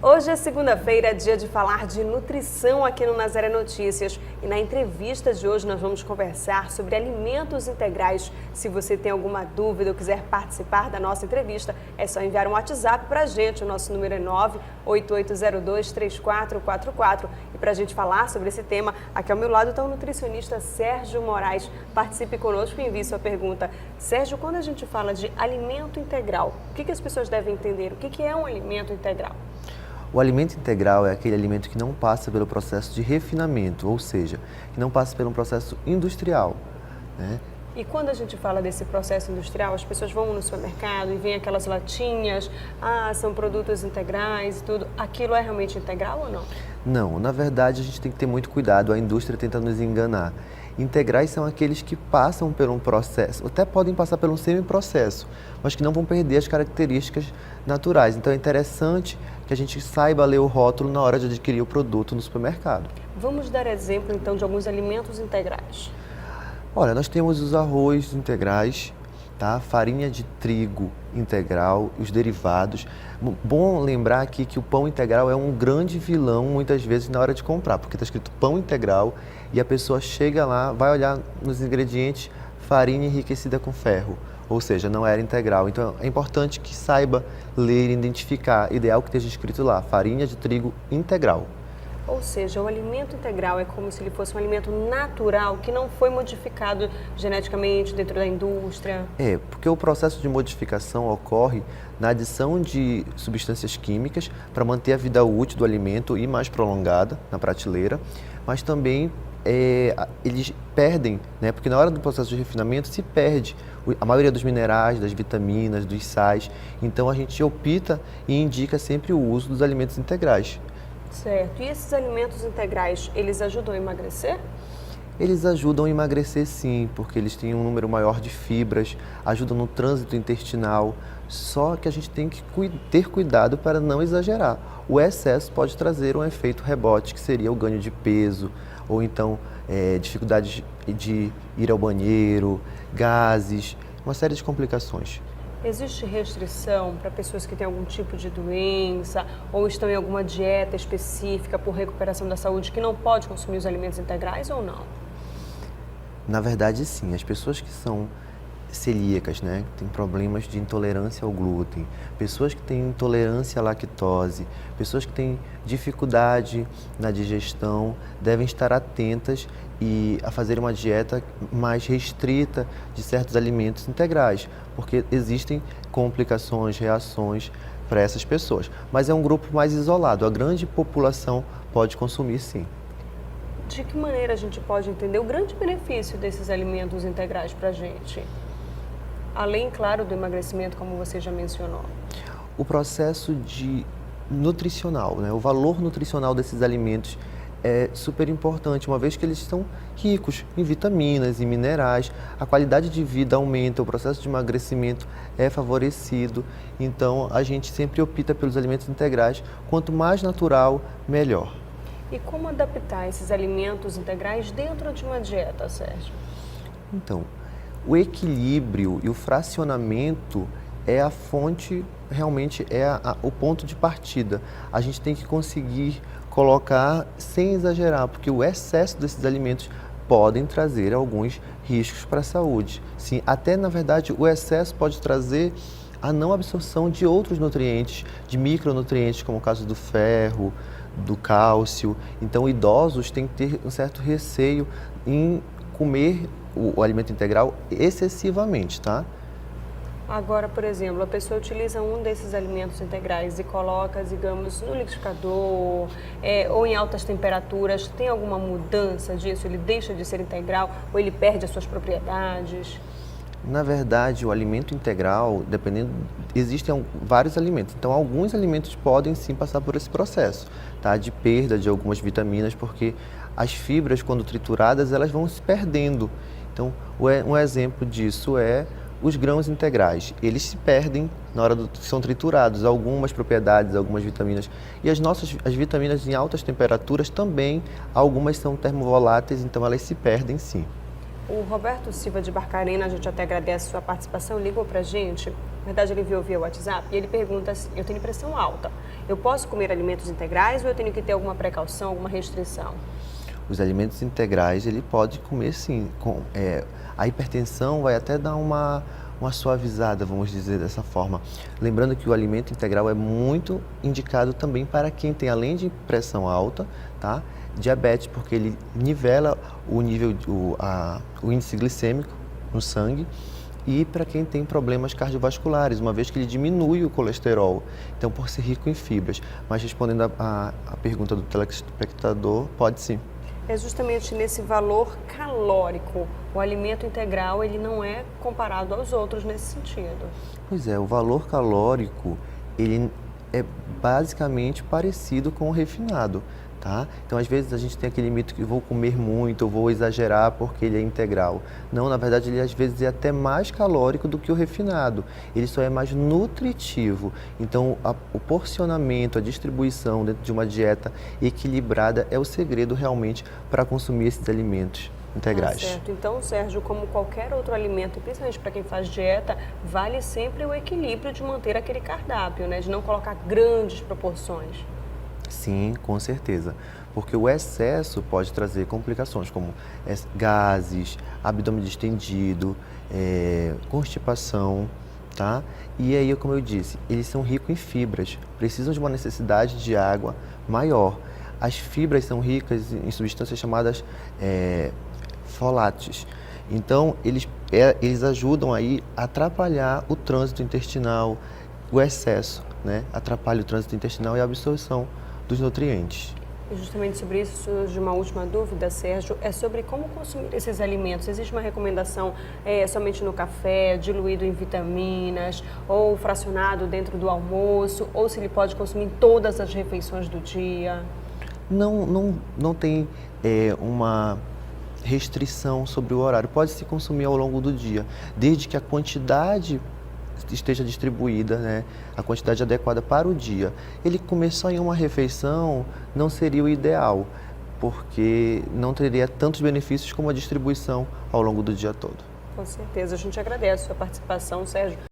Hoje é segunda-feira, é dia de falar de nutrição aqui no Nazaré Notícias. E na entrevista de hoje nós vamos conversar sobre alimentos integrais. Se você tem alguma dúvida ou quiser participar da nossa entrevista, é só enviar um WhatsApp para a gente. O nosso número é 988023444. E para a gente falar sobre esse tema, aqui ao meu lado está o nutricionista Sérgio Moraes. Participe conosco e envie sua pergunta. Sérgio, quando a gente fala de alimento integral, o que as pessoas devem entender? O que é um alimento integral? O alimento integral é aquele alimento que não passa pelo processo de refinamento, ou seja, que não passa pelo processo industrial, né? E quando a gente fala desse processo industrial, as pessoas vão no supermercado e veem aquelas latinhas, são produtos integrais e tudo. Aquilo é realmente integral ou não? Não, na verdade a gente tem que ter muito cuidado, a indústria tenta nos enganar. Integrais são aqueles que passam por um processo, até podem passar por um semi-processo, mas que não vão perder as características naturais. Então é interessante que a gente saiba ler o rótulo na hora de adquirir o produto no supermercado. Vamos dar exemplo então de alguns alimentos integrais. Olha, nós temos os arroz integrais, tá? Farinha de trigo integral, os derivados. Bom lembrar aqui que o pão integral é um grande vilão muitas vezes na hora de comprar, porque está escrito pão integral e a pessoa chega lá, vai olhar nos ingredientes farinha enriquecida com ferro, ou seja, não era integral. Então é importante que saiba ler e identificar, ideal que esteja escrito lá, farinha de trigo integral. Ou seja, o alimento integral é como se ele fosse um alimento natural que não foi modificado geneticamente dentro da indústria. É, porque o processo de modificação ocorre na adição de substâncias químicas para manter a vida útil do alimento e mais prolongada na prateleira, mas também eles perdem, né? Porque na hora do processo de refinamento se perde a maioria dos minerais, das vitaminas, dos sais. Então a gente opta e indica sempre o uso dos alimentos integrais. Certo. E esses alimentos integrais, eles ajudam a emagrecer? Eles ajudam a emagrecer sim, porque eles têm um número maior de fibras, ajudam no trânsito intestinal, só que a gente tem que ter cuidado para não exagerar. O excesso pode trazer um efeito rebote, que seria o ganho de peso, ou então dificuldade de ir ao banheiro, gases, uma série de complicações. Existe restrição para pessoas que têm algum tipo de doença ou estão em alguma dieta específica por recuperação da saúde que não pode consumir os alimentos integrais ou não? Na verdade, sim. As pessoas que são celíacas, né, que têm problemas de intolerância ao glúten, pessoas que têm intolerância à lactose, pessoas que têm dificuldade na digestão, devem estar atentas a fazer uma dieta mais restrita de certos alimentos integrais, porque existem complicações, reações para essas pessoas. Mas é um grupo mais isolado, a grande população pode consumir sim. De que maneira a gente pode entender o grande benefício desses alimentos integrais para a gente? Além, claro, do emagrecimento, como você já mencionou. O processo nutricional, né? O valor nutricional desses alimentos é super importante, uma vez que eles são ricos em vitaminas e minerais, a qualidade de vida aumenta, o processo de emagrecimento é favorecido, então a gente sempre opta pelos alimentos integrais, quanto mais natural, melhor. E como adaptar esses alimentos integrais dentro de uma dieta, Sérgio? Então, o equilíbrio e o fracionamento é a fonte, realmente o ponto de partida. A gente tem que conseguir colocar sem exagerar, porque o excesso desses alimentos podem trazer alguns riscos para a saúde. Sim, até na verdade o excesso pode trazer a não absorção de outros nutrientes, de micronutrientes, como o caso do ferro, do cálcio. Então idosos têm que ter um certo receio em comer o alimento integral excessivamente, tá? Agora, por exemplo, a pessoa utiliza um desses alimentos integrais e coloca, digamos, no liquidificador ou em altas temperaturas. Tem alguma mudança disso? Ele deixa de ser integral ou ele perde as suas propriedades? Na verdade, o alimento integral, existem vários alimentos. Então, alguns alimentos podem sim passar por esse processo, tá? De perda de algumas vitaminas, porque as fibras, quando trituradas, elas vão se perdendo. Então, um exemplo disso é os grãos integrais. Eles se perdem na hora que são triturados, algumas propriedades, algumas vitaminas. E as vitaminas em altas temperaturas também, algumas são termovoláteis, então elas se perdem sim. O Roberto Silva de Barcarena, a gente até agradece a sua participação, ligou pra gente. Na verdade, ele enviou via WhatsApp e ele pergunta assim: eu tenho pressão alta, eu posso comer alimentos integrais ou eu tenho que ter alguma precaução, alguma restrição? Os alimentos integrais, ele pode comer sim. A hipertensão vai até dar uma suavizada, vamos dizer dessa forma. Lembrando que o alimento integral é muito indicado também para quem tem, além de pressão alta, tá? Diabetes, porque ele nivela o nível, o índice glicêmico no sangue, e para quem tem problemas cardiovasculares, uma vez que ele diminui o colesterol, então por ser rico em fibras. Mas respondendo a pergunta do telespectador, pode sim. É justamente nesse valor calórico. O alimento integral, ele não é comparado aos outros nesse sentido. Pois é, o valor calórico, ele é basicamente parecido com o refinado, tá? Então, às vezes, a gente tem aquele mito que eu vou comer muito, eu vou exagerar porque ele é integral. Não, na verdade, ele às vezes é até mais calórico do que o refinado. Ele só é mais nutritivo. Então, o porcionamento, a distribuição dentro de uma dieta equilibrada é o segredo realmente para consumir esses alimentos integrais. Certo. Então, Sérgio, como qualquer outro alimento, e principalmente para quem faz dieta, vale sempre o equilíbrio de manter aquele cardápio, né? De não colocar grandes proporções. Sim, com certeza, porque o excesso pode trazer complicações como gases, abdômen distendido, constipação, tá? E aí, como eu disse, eles são ricos em fibras, precisam de uma necessidade de água maior. As fibras são ricas em substâncias chamadas folatos. Então, eles ajudam aí a atrapalhar o trânsito intestinal, o excesso, né? Atrapalha o trânsito intestinal e a absorção dos nutrientes. E justamente sobre isso surge uma última dúvida, Sérgio, é sobre como consumir esses alimentos. Existe uma recomendação somente no café, diluído em vitaminas, ou fracionado dentro do almoço, ou se ele pode consumir em todas as refeições do dia? Não tem uma restrição sobre o horário. Pode se consumir ao longo do dia, desde que a quantidade esteja distribuída, né, a quantidade adequada para o dia. Ele comer só em uma refeição não seria o ideal, porque não teria tantos benefícios como a distribuição ao longo do dia todo. Com certeza. A gente agradece a sua participação, Sérgio.